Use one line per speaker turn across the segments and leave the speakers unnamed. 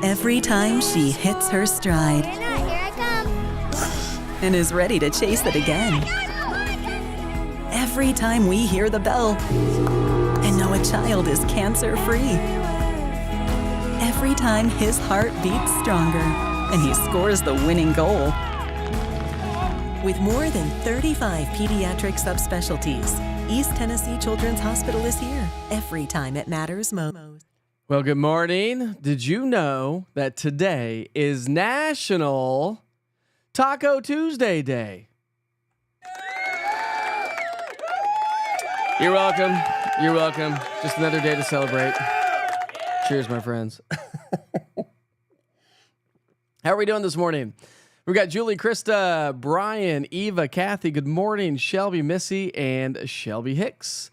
Every time she hits her stride
Here I come.
and is ready to chase it again. Every time we hear the bell and know a child is cancer-free. Every time his heart beats stronger and he scores the winning goal. With more than 35 pediatric subspecialties, East Tennessee Children's Hospital is here every time it matters most.
Well, good morning. Did you know that today is National Taco Tuesday Day? You're welcome. You're welcome. Just another day to celebrate. Cheers, my friends. How are we doing this morning? We've got Julie, Krista, Brian, Eva, Kathy. Good morning. Shelby, Missy, and Shelby Hicks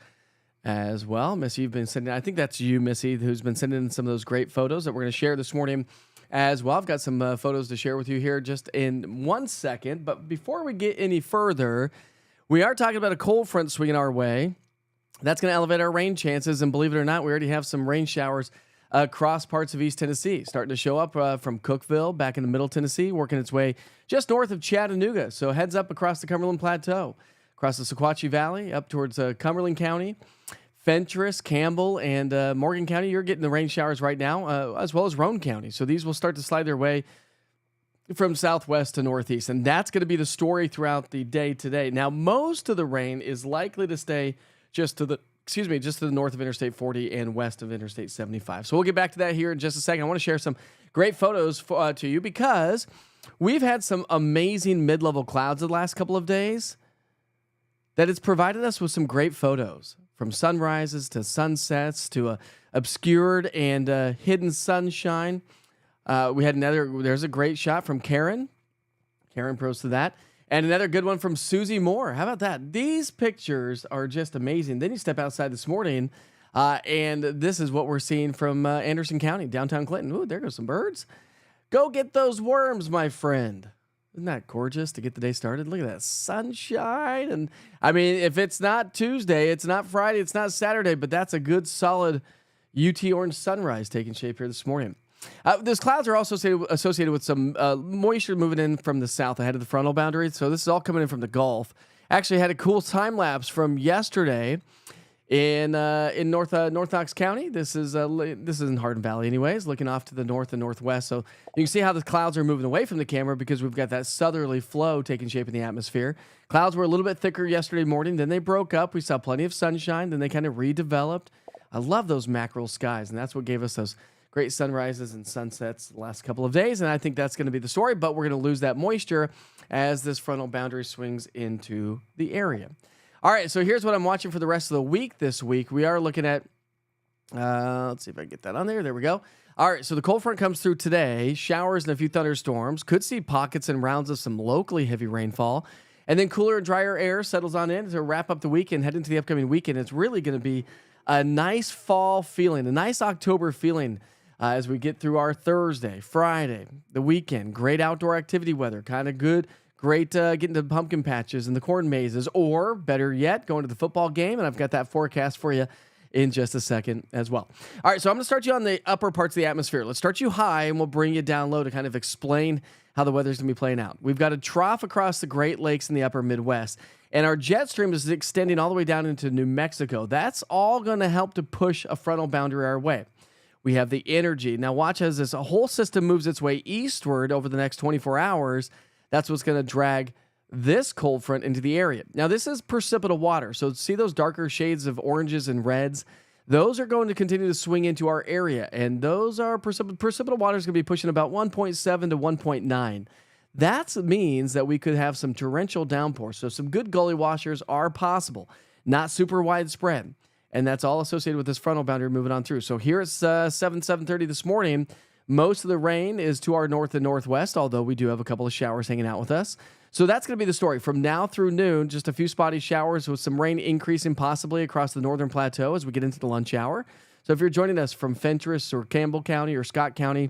as well. Missy, you've been sending, I think that's you, Missy, who's been sending in some of those great photos that we're going to share this morning as well. I've got some photos to share with you here just in 1 second. But before we get any further, we are talking about a cold front swinging our way. That's going to elevate our rain chances. And believe it or not, we already have some rain showers across parts of East Tennessee, starting to show up from Cookeville back into Middle Tennessee, working its way just north of Chattanooga. So heads up across the Cumberland Plateau, across the Sequatchie Valley, up towards Cumberland County, Fentress, Campbell, and Morgan County. You're getting the rain showers right now, as well as Roane County. So these will start to slide their way from southwest to northeast. And that's going to be the story throughout the day today. Now, most of the rain is likely to stay just to the north of Interstate 40 and west of Interstate 75. So we'll get back to that here in just a second. I want to share some great photos to you because we've had some amazing mid-level clouds the last couple of days that it's provided us with some great photos, from sunrises to sunsets to obscured and hidden sunshine. There's a great shot from Karen. Karen posted that. And another good one from Susie Moore. How about that? These pictures are just amazing. Then you step outside this morning, and this is what we're seeing from Anderson County, downtown Clinton. Ooh, there goes some birds. Go get those worms, my friend. Isn't that gorgeous to get the day started? Look at that sunshine. And I mean, if it's not Tuesday, it's not Friday, it's not Saturday, but that's a good, solid UT orange sunrise taking shape here this morning. Those clouds are also associated with some moisture moving in from the south ahead of the frontal boundary. So this is all coming in from the Gulf. Actually had a cool time lapse from yesterday in North Knox County. This is in Hardin Valley anyways, looking off to the north and northwest. So you can see how the clouds are moving away from the camera because we've got that southerly flow taking shape in the atmosphere. Clouds were a little bit thicker yesterday morning. Then they broke up. We saw plenty of sunshine. Then they kind of redeveloped. I love those mackerel skies, and that's what gave us those great sunrises and sunsets the last couple of days, and I think that's going to be the story, but we're going to lose that moisture as this frontal boundary swings into the area. All right, so here's what I'm watching for the rest of the week this week. We are looking at, let's see if I can get that on there. There we go. All right, so the cold front comes through today. Showers and a few thunderstorms. Could see pockets and rounds of some locally heavy rainfall. And then cooler and drier air settles on in to wrap up the week and head into the upcoming weekend. It's really going to be a nice fall feeling, a nice October feeling as we get through our Thursday, Friday, the weekend. Great outdoor activity weather, kind of good. Great getting to the pumpkin patches and the corn mazes, or better yet, going to the football game. And I've got that forecast for you in just a second as well. All right, so I'm going to start you on the upper parts of the atmosphere. Let's start you high, and we'll bring you down low to kind of explain how the weather's going to be playing out. We've got a trough across the Great Lakes in the upper Midwest, and our jet stream is extending all the way down into New Mexico. That's all going to help to push a frontal boundary our way. We have the energy. Now watch as this whole system moves its way eastward over the next 24 hours. That's what's going to drag this cold front into the area. Now this is precipitable water. So see those darker shades of oranges and reds? Those are going to continue to swing into our area. And those are precipitable water is going to be pushing about 1.7 to 1.9. That means that we could have some torrential downpours. So some good gully washers are possible. Not super widespread. And that's all associated with this frontal boundary moving on through. So here it's 7:30 this morning. Most of the rain is to our north and northwest, although we do have a couple of showers hanging out with us. So that's going to be the story. From now through noon, just a few spotty showers with some rain increasing possibly across the northern plateau as we get into the lunch hour. So if you're joining us from Fentress or Campbell County or Scott County,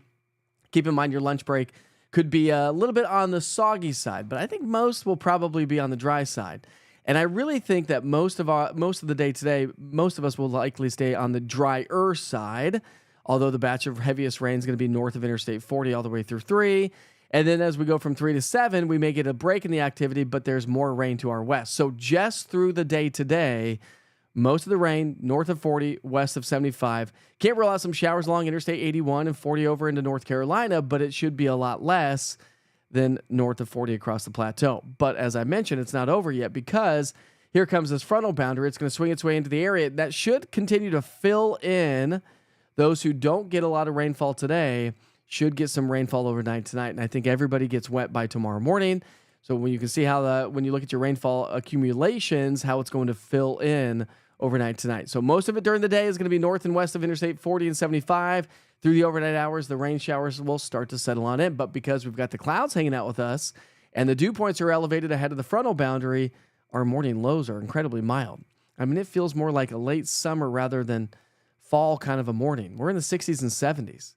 keep in mind your lunch break could be a little bit on the soggy side, but I think most will probably be on the dry side. And I really think that most of the day today, most of us will likely stay on the drier side. although the batch of heaviest rain is going to be north of Interstate 40 all the way through 3. And then as we go from 3 to 7, we may get a break in the activity, but there's more rain to our west. So just through the day today, most of the rain north of 40, west of 75. Can't rule out some showers along Interstate 81 and 40 over into North Carolina, but it should be a lot less than north of 40 across the plateau. But as I mentioned, it's not over yet because here comes this frontal boundary. It's going to swing its way into the area. That should continue to fill in. Those who don't get a lot of rainfall today should get some rainfall overnight tonight. And I think everybody gets wet by tomorrow morning. So when you can see how when you look at your rainfall accumulations, how it's going to fill in overnight tonight. So most of it during the day is going to be north and west of Interstate 40 and 75. Through the overnight hours, the rain showers will start to settle on in. But because we've got the clouds hanging out with us and the dew points are elevated ahead of the frontal boundary, our morning lows are incredibly mild. I mean, it feels more like a late summer rather than fall kind of a morning. We're in the 60s and 70s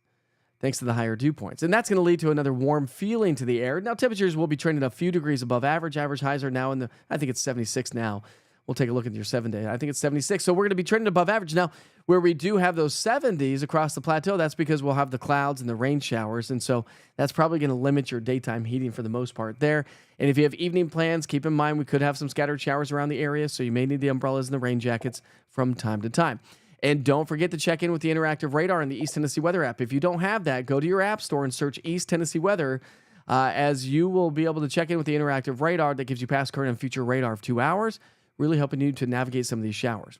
thanks to the higher dew points. And that's going to lead to another warm feeling to the air. Now, temperatures will be trending a few degrees above average. Average highs are now I think it's 76 now. We'll take a look at your 7-day. I think it's 76. So we're going to be trending above average. Now, where we do have those 70s across the plateau, that's because we'll have the clouds and the rain showers. And so that's probably going to limit your daytime heating for the most part there. And if you have evening plans, keep in mind we could have some scattered showers around the area. So you may need the umbrellas and the rain jackets from time to time. And don't forget to check in with the interactive radar in the East Tennessee Weather app. If you don't have that, go to your app store and search East Tennessee Weather, as you will be able to check in with the interactive radar that gives you past, current, and future radar of 2 hours, really helping you to navigate some of these showers.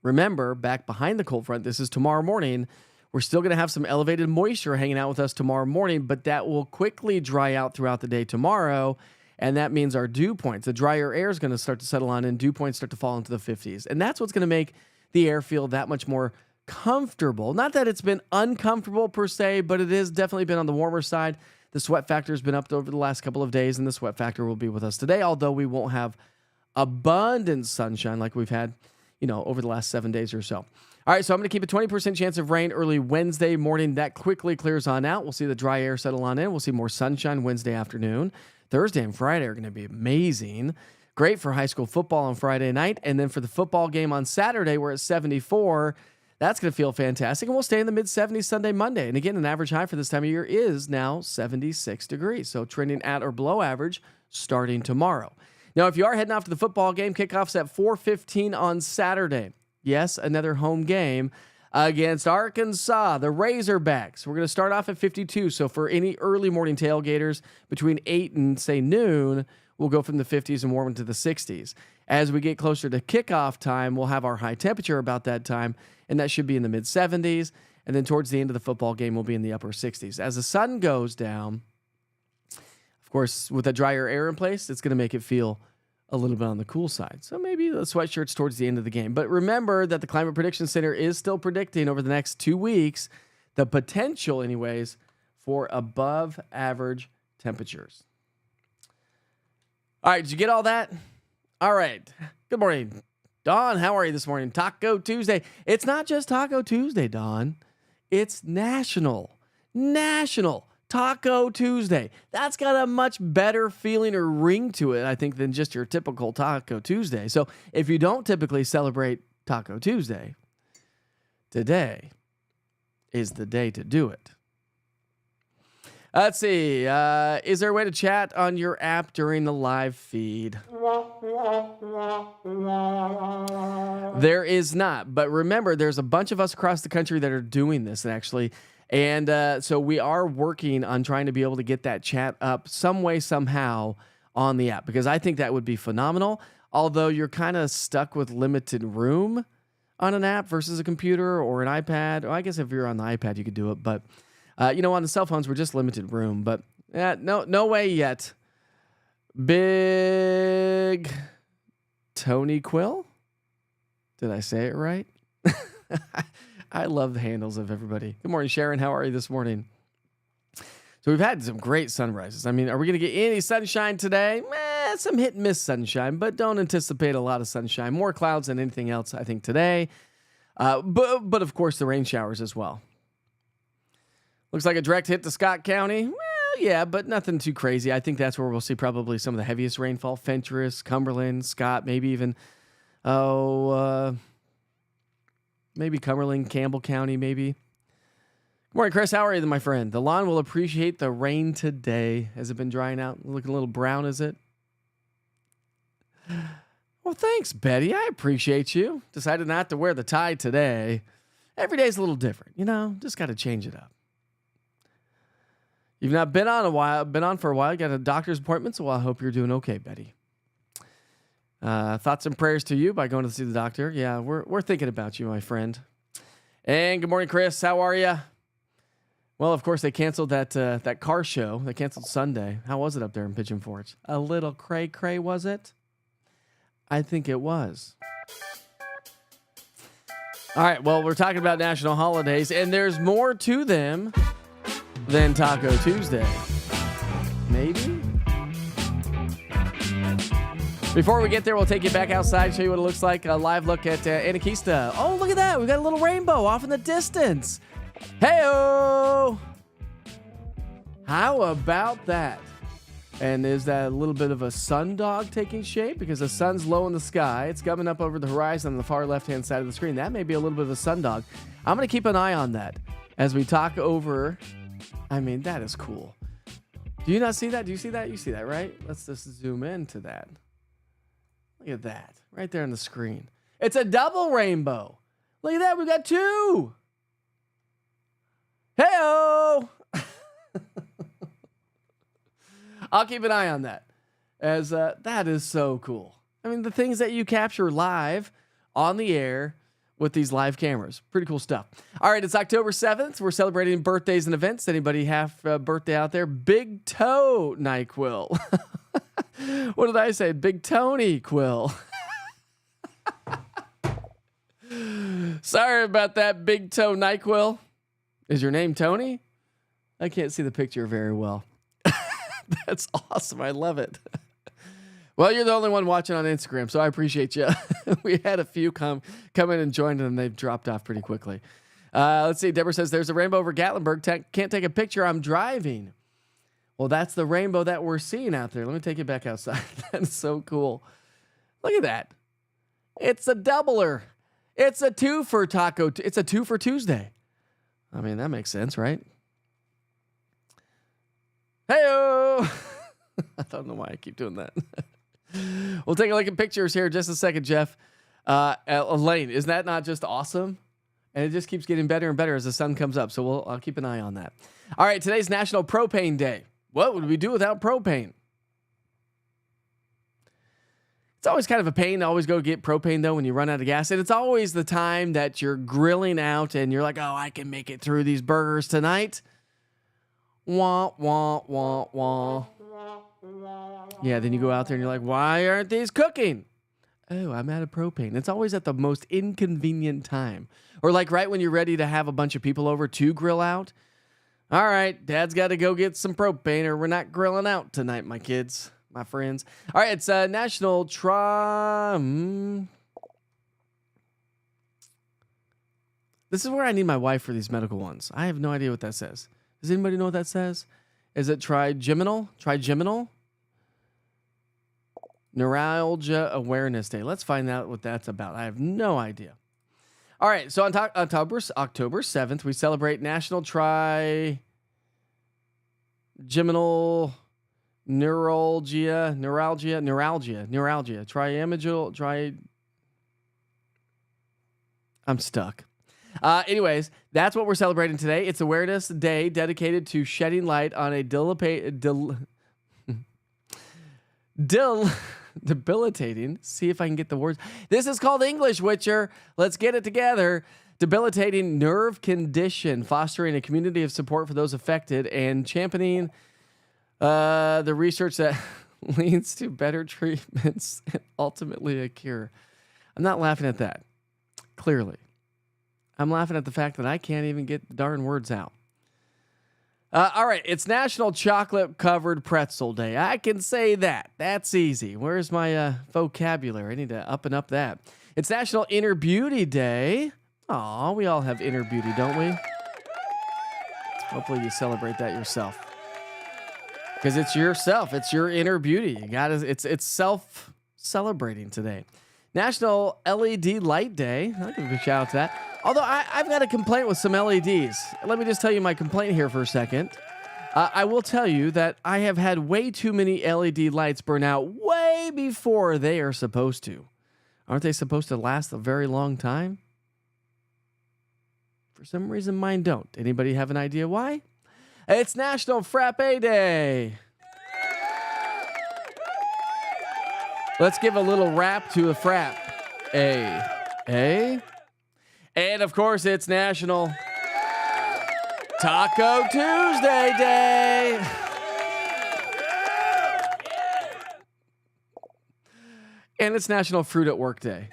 Remember, back behind the cold front, this is tomorrow morning. We're still going to have some elevated moisture hanging out with us tomorrow morning, but that will quickly dry out throughout the day tomorrow. And that means our dew points, the drier air is going to start to settle on and dew points start to fall into the 50s. And that's what's going to make the air feel that much more comfortable. Not that it's been uncomfortable per se, but it has definitely been on the warmer side. The sweat factor has been up over the last couple of days, and the sweat factor will be with us today, although we won't have abundant sunshine like we've had, over the last 7 days or so. All right, so I'm going to keep a 20% chance of rain early Wednesday morning. That quickly clears on out. We'll see the dry air settle on in. We'll see more sunshine Wednesday afternoon. Thursday and Friday are going to be amazing. Great for high school football on Friday night. And then for the football game on Saturday, we're at 74. That's going to feel fantastic. And we'll stay in the mid-70s Sunday, Monday. And again, an average high for this time of year is now 76 degrees. So trending at or below average starting tomorrow. Now, if you are heading off to the football game, kickoff's at 4:15 on Saturday. Yes, another home game against Arkansas, the Razorbacks. We're going to start off at 52. So for any early morning tailgaters between 8 and, say, noon, we'll go from the 50s and warm into the 60s. As we get closer to kickoff time, we'll have our high temperature about that time, and that should be in the mid-70s. And then towards the end of the football game, we'll be in the upper 60s. As the sun goes down, of course, with that drier air in place, it's going to make it feel a little bit on the cool side. So maybe the sweatshirts towards the end of the game. But remember that the Climate Prediction Center is still predicting over the next 2 weeks the potential, anyways, for above average temperatures. All right, did you get all that? All right. Good morning, Dawn. How are you this morning? Taco Tuesday. It's not just Taco Tuesday, Dawn. It's National Taco Tuesday. That's got a much better feeling or ring to it, I think, than just your typical Taco Tuesday. So if you don't typically celebrate Taco Tuesday, today is the day to do it. Let's see. Is there a way to chat on your app during the live feed? There is not. But remember, there's a bunch of us across the country that are doing this, actually. And so we are working on trying to be able to get that chat up some way, somehow on the app, because I think that would be phenomenal. Although you're kind of stuck with limited room on an app versus a computer or an iPad. Well, I guess if you're on the iPad, you could do it. But, on the cell phones, we're just limited room. But no way yet. Big Tony Quill? Did I say it right? I love the handles of everybody. Good morning, Sharon. How are you this morning? So we've had some great sunrises. I mean, are we going to get any sunshine today? Some hit and miss sunshine, but don't anticipate a lot of sunshine. More clouds than anything else, I think, today. But of course, the rain showers as well. Looks like a direct hit to Scott County. Well, yeah, but nothing too crazy. I think that's where we'll see probably some of the heaviest rainfall. Fentress, Cumberland, Scott, maybe even, maybe Cumberland, Campbell County, maybe. Good morning, Chris. How are you, my friend? The lawn will appreciate the rain today. Has it been drying out? Looking a little brown, is it? Well, thanks, Betty. I appreciate you. Decided not to wear the tie today. Every day's a little different, just got to change it up. You've not been on for a while. You got a doctor's appointment, so I hope you're doing okay, Betty. Thoughts and prayers to you by going to see the doctor. Yeah, we're thinking about you, my friend. And good morning, Chris. How are you? Well, of course, they canceled that car show. They canceled Sunday. How was it up there in Pigeon Forge? A little cray-cray, was it? I think it was. All right, well, we're talking about national holidays, and there's more to them than Taco Tuesday. Maybe? Before we get there, we'll take you back outside, show you what it looks like. A live look at Anakeesta. Oh, look at that. We got a little rainbow off in the distance. Hey-o! How about that? And is that a little bit of a sundog taking shape? Because the sun's low in the sky. It's coming up over the horizon on the far left-hand side of the screen. That may be a little bit of a sundog. I'm going to keep an eye on that as we talk over. I mean, that is cool. Do you not see that? Do you see that? You see that, right? Let's just zoom into that. Look at that. Right there on the screen. It's a double rainbow. Look at that. We got two. Hey-o! I'll keep an eye on that, as that is so cool. I mean, the things that you capture live on the air with these live cameras. Pretty cool stuff. All right, it's October 7th. We're celebrating birthdays and events. Anybody have a birthday out there? Big Toe NyQuil. What did I say? Big Tony Quill. Sorry about that, Big Toe NyQuil. Is your name Tony? I can't see the picture very well. That's awesome. I love it. Well, you're the only one watching on Instagram, so I appreciate you. We had a few come in and join, and they've dropped off pretty quickly. Let's see. Deborah says, there's a rainbow over Gatlinburg. Can't take a picture. I'm driving. Well, that's the rainbow that we're seeing out there. Let me take you back outside. That's so cool. Look at that. It's a doubler. It's a two for Taco. It's a 2 for Tuesday. I mean, that makes sense, right? Hey-o! I don't know why I keep doing that. We'll take a look at pictures here in just a second, Jeff. Elaine, isn't that not just awesome? And it just keeps getting better and better as the sun comes up. So I'll keep an eye on that. All right, today's National Propane Day. What would we do without propane? It's always kind of a pain to always go get propane, though, when you run out of gas. And it's always the time that you're grilling out and you're like, oh, I can make it through these burgers tonight. Wah, wah, wah, wah. Yeah, then you go out there and you're like, why aren't these cooking? Oh, I'm out of propane. It's always at the most inconvenient time. Or like right when you're ready to have a bunch of people over to grill out. All right, Dad's got to go get some propane or we're not grilling out tonight, my kids, my friends. All right, it's National This is where I need my wife for these medical ones. I have no idea what that says. Does anybody know what that says? Is it trigeminal? Trigeminal? Neuralgia Awareness Day. Let's find out what that's about. I have no idea. All right, so on October 7th, we celebrate National Trigeminal Neuralgia. I'm stuck. Anyways, that's what we're celebrating today. It's Awareness Day dedicated to shedding light on a debilitating. See if I can get the words. This is called English, Witcher. Let's get it together. Debilitating nerve condition, fostering a community of support for those affected, and championing the research that leads to better treatments and ultimately a cure. I'm not laughing at that. Clearly. I'm laughing at the fact that I can't even get the darn words out. All right, it's National Chocolate Covered Pretzel Day. I can say that. That's easy. Where's my vocabulary? I need to up and up that. It's National Inner Beauty Day. Aw, we all have inner beauty, don't we? Hopefully you celebrate that yourself. Because it's yourself. It's your inner beauty. You got to. It's self-celebrating today. National LED Light Day. I'll give a shout out to that. Although I've got a complaint with some LEDs. Let me just tell you my complaint here for a second. I will tell you that I have had way too many LED lights burn out way before they are supposed to. Aren't they supposed to last a very long time? For some reason, mine don't. Anybody have an idea why? It's National Frappe Day. Let's give a little rap to a frap. A. And of course, it's National Taco Tuesday Day. And it's National Fruit at Work Day.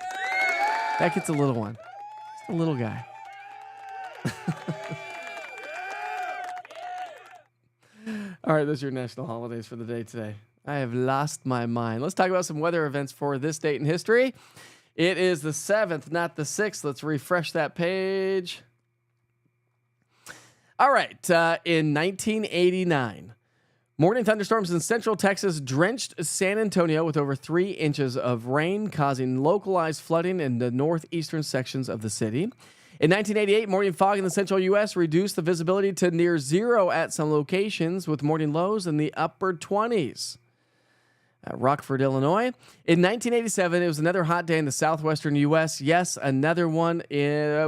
That gets a little one. Just a little guy. All right, those are your national holidays for the day today. I have lost my mind. Let's talk about some weather events for this date in history. It is the 7th, not the 6th. Let's refresh that page. All right, in 1989, morning thunderstorms in central Texas drenched San Antonio with over 3 inches of rain, causing localized flooding in the northeastern sections of the city. In 1988, morning fog in the central U.S. reduced the visibility to near zero at some locations, with morning lows in the upper 20s. At Rockford, Illinois. In 1987, it was another hot day in the southwestern U.S. Yes, another one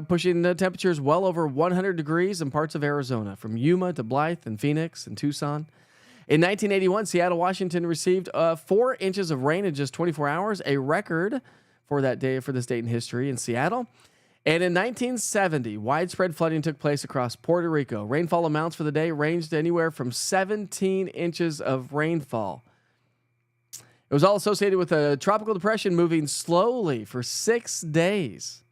pushing the temperatures well over 100 degrees in parts of Arizona, from Yuma to Blythe and Phoenix and Tucson. In 1981, Seattle, Washington received 4 inches of rain in just 24 hours, a record for that day for this date in history in Seattle. And in 1970, widespread flooding took place across Puerto Rico. Rainfall amounts for the day ranged anywhere from 17 inches of rainfall. It was all associated with a tropical depression moving slowly for 6 days.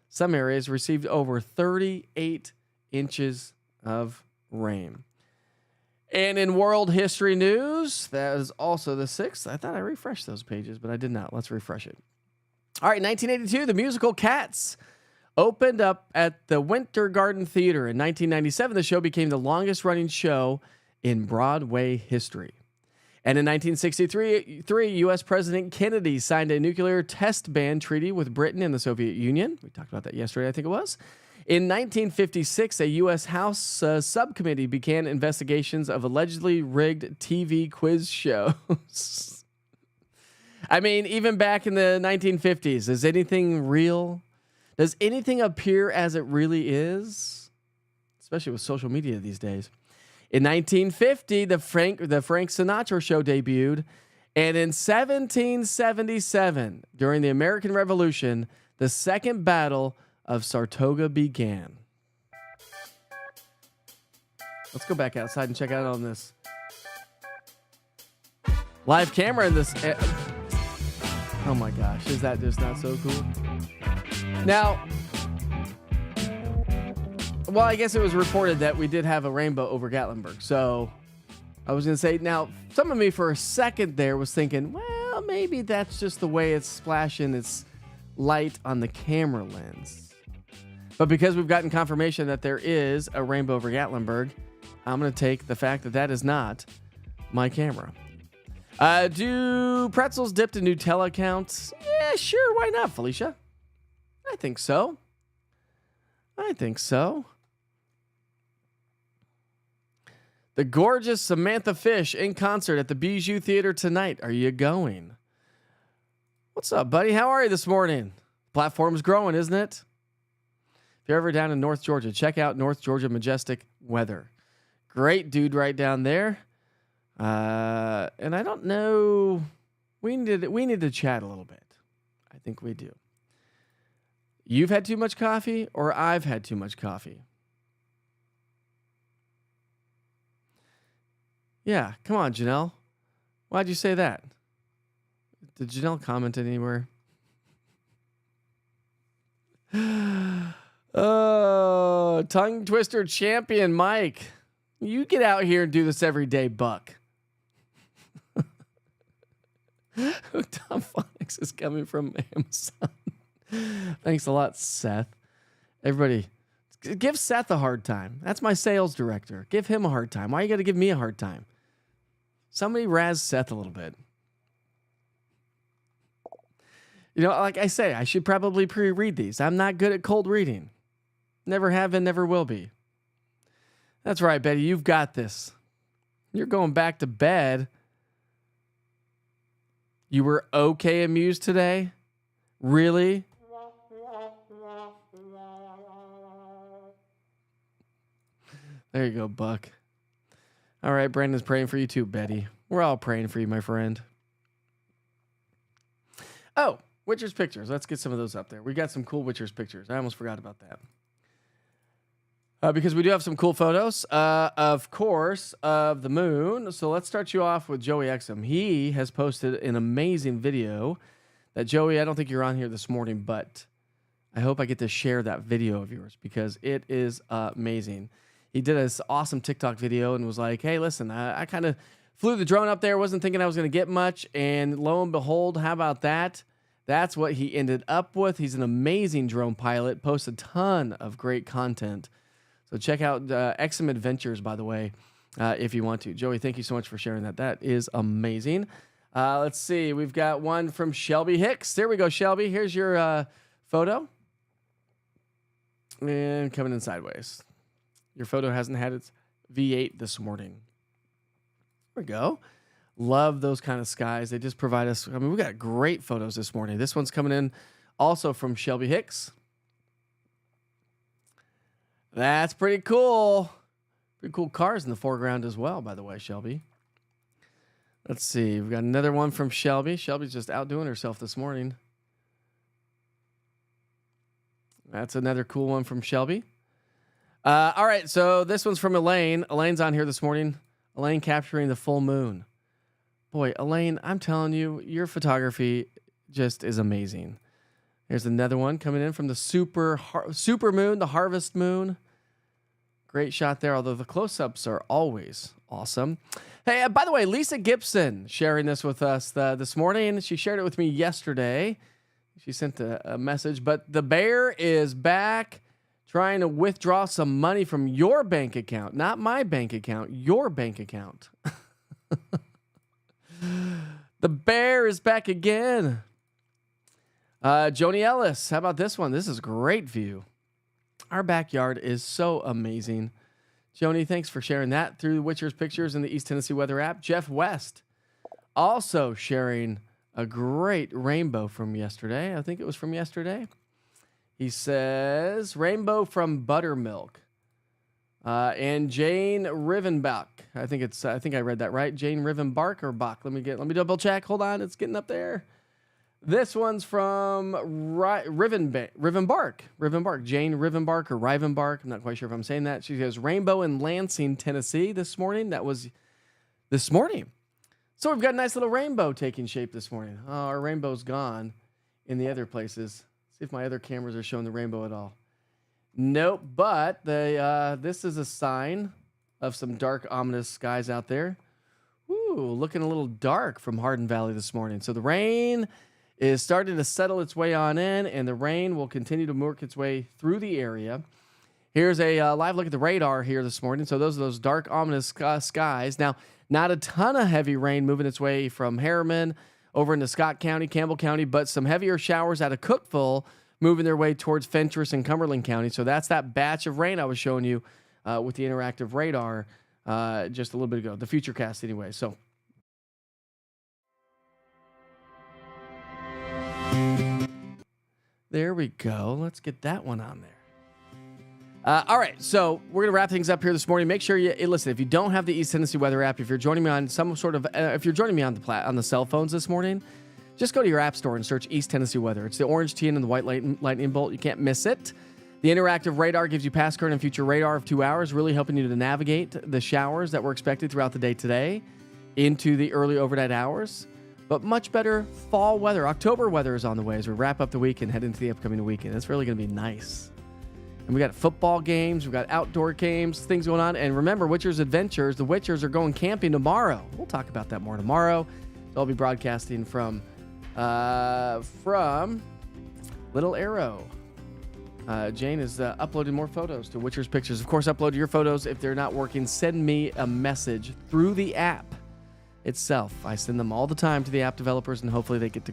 Some areas received over 38 inches of rain. And in world history news, that is also the 6th. I thought I refreshed those pages, but I did not. Let's refresh it. All right, 1982, the musical Cats opened up at the Winter Garden Theater. In 1997, the show became the longest-running show in Broadway history. And in 1963, U.S. President Kennedy signed a nuclear test ban treaty with Britain and the Soviet Union. We talked about that yesterday, I think it was. In 1956, a U.S. House subcommittee began investigations of allegedly rigged TV quiz shows. I mean, even back in the 1950s, is anything real? Does anything appear as it really is? Especially with social media these days. In 1950, the Frank Sinatra show debuted. And in 1777, during the American Revolution, the Second Battle of Saratoga began. Let's go back outside and check out on this live camera in this. Oh my gosh, is that just not so cool? Now, well, I guess it was reported that we did have a rainbow over Gatlinburg. So I was going to say, now, some of me for a second there was thinking, well, maybe that's just the way it's splashing its light on the camera lens. But because we've gotten confirmation that there is a rainbow over Gatlinburg, I'm going to take the fact that that is not my camera. Do pretzels dipped in Nutella count? Yeah, sure. Why not, Felicia? I think so. The gorgeous Samantha Fish in concert at the Bijou Theater tonight. Are you going? What's up, buddy? How are you this morning? Platform's growing, isn't it? If you're ever down in North Georgia, check out North Georgia Majestic Weather. Great dude right down there. And I don't know. We need to chat a little bit. I think we do. You've had too much coffee, or I've had too much coffee? Yeah, come on, Janelle. Why'd you say that? Did Janelle comment anywhere? Oh, tongue twister champion Mike. You get out here and do this every day, Buck. Tom Phonics is coming from Amazon. Thanks a lot, Seth. Everybody, give Seth a hard time. That's my sales director. Give him a hard time. Why you got to give me a hard time? Somebody razz Seth a little bit. You know, like I say, I should probably pre-read these. I'm not good at cold reading. Never have been, never will be. That's right, Betty. You've got this. You're going back to bed. You were okay amused today? Really? There you go, Buck. All right, Brandon's praying for you too, Betty. We're all praying for you, my friend. Oh, Witcher's pictures. Let's get some of those up there. We got some cool Witcher's pictures. I almost forgot about that. Because we do have some cool photos, of course, of the moon. So let's start you off with Joey Exum. He has posted an amazing video that, Joey, I don't think you're on here this morning, but I hope I get to share that video of yours because it is amazing. He did this awesome TikTok video and was like, hey, listen, I kind of flew the drone up there, wasn't thinking I was going to get much, and lo and behold, how about that? That's what he ended up with. He's an amazing drone pilot, posts a ton of great content. So check out Exum Adventures, by the way, if you want to. Joey, thank you so much for sharing that. That is amazing. Let's see. We've got one from Shelby Hicks. There we go, Shelby. Here's your photo. And coming in sideways. Your photo hasn't had its V8 this morning. There we go. Love those kind of skies. They just provide us. I mean, we got great photos this morning. This one's coming in also from Shelby Hicks. That's pretty cool. Pretty cool cars in the foreground as well, by the way, Shelby. Let's see. We've got another one from Shelby. Shelby's just outdoing herself this morning. That's another cool one from Shelby. All right, so this one's from Elaine. Elaine's on here this morning. Elaine capturing the full moon. Boy, Elaine, I'm telling you, your photography just is amazing. Here's another one coming in from the super moon, the harvest moon. Great shot there, although the close-ups are always awesome. Hey, by the way, Lisa Gibson sharing this with us this morning. She shared it with me yesterday. She sent a message, but the bear is back trying to withdraw some money from your bank account, not my bank account, your bank account. The bear is back again. Joni Ellis, how about this one? This is a great view. Our backyard is so amazing. Joni, thanks for sharing that through Witcher's Pictures in the East Tennessee Weather app. Jeff West also sharing a great rainbow from yesterday. I think it was from yesterday. He says, rainbow from Buttermilk. And Jane Rivenbach. I think I read that right. Jane Rivenbark or Bach. Let me double check. Hold on. It's getting up there. This one's from Rivenbark. Jane Rivenbark or Rivenbark. I'm not quite sure if I'm saying that. She says rainbow in Lansing, Tennessee this morning. That was this morning. So we've got a nice little rainbow taking shape this morning. Oh, our rainbow's gone in the other places. See if my other cameras are showing the rainbow at all. Nope, but this is a sign of some dark, ominous skies out there. Ooh, looking a little dark from Hardin Valley this morning. So the rain is starting to settle its way on in, and the rain will continue to work its way through the area. Here's a live look at the radar here this morning. So those are those dark, ominous skies. Now, not a ton of heavy rain moving its way from Harriman over into Scott County, Campbell County, but some heavier showers out of Cookeville moving their way towards Fentress and Cumberland County. So that's that batch of rain I was showing you with the interactive radar just a little bit ago, the Futurecast anyway. So there we go. Let's get that one on there. All right, so we're gonna wrap things up here this morning. Make sure you listen. If you don't have the East Tennessee Weather app, if you're joining me on some sort of, if you're joining me on the cell phones this morning, just go to your app store and search East Tennessee Weather. It's the orange TN and the white lightning bolt. You can't miss it. The interactive radar gives you past, current, and future radar of 2 hours, really helping you to navigate the showers that were expected throughout the day today into the early overnight hours. But much better fall weather. October weather is on the way as we wrap up the week and head into the upcoming weekend. It's really going to be nice. And we got football games, we've got outdoor games, things going on. And remember, Witcher's Adventures, the Witchers are going camping tomorrow. We'll talk about that more tomorrow. So I'll be broadcasting from Little Arrow. Jane is uploading more photos to Witcher's Pictures. Of course, upload your photos. If they're not working, send me a message through the app itself. I send them all the time to the app developers, and hopefully they get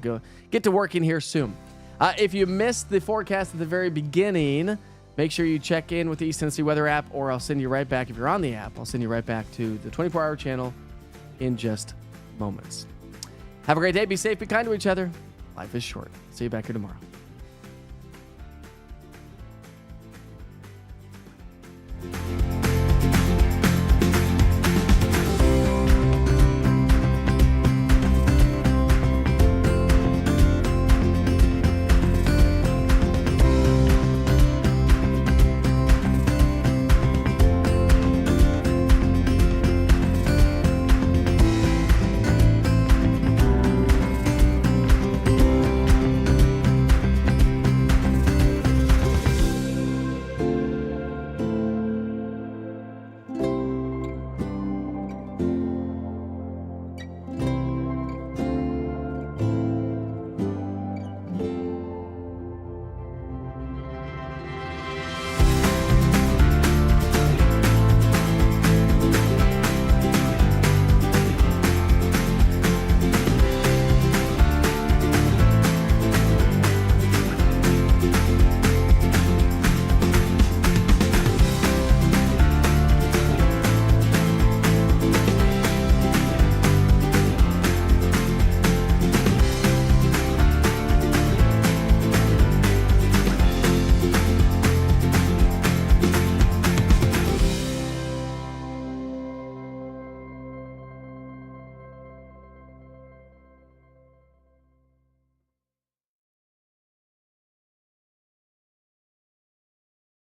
to working here soon. If you missed the forecast at the very beginning, Make sure you check in with the East Tennessee Weather app, or I'll send you right back. If you're on the app, I'll send you right back to the 24-hour channel in just moments. Have a great day. Be safe. Be kind to each other. Life is short. See you back here tomorrow.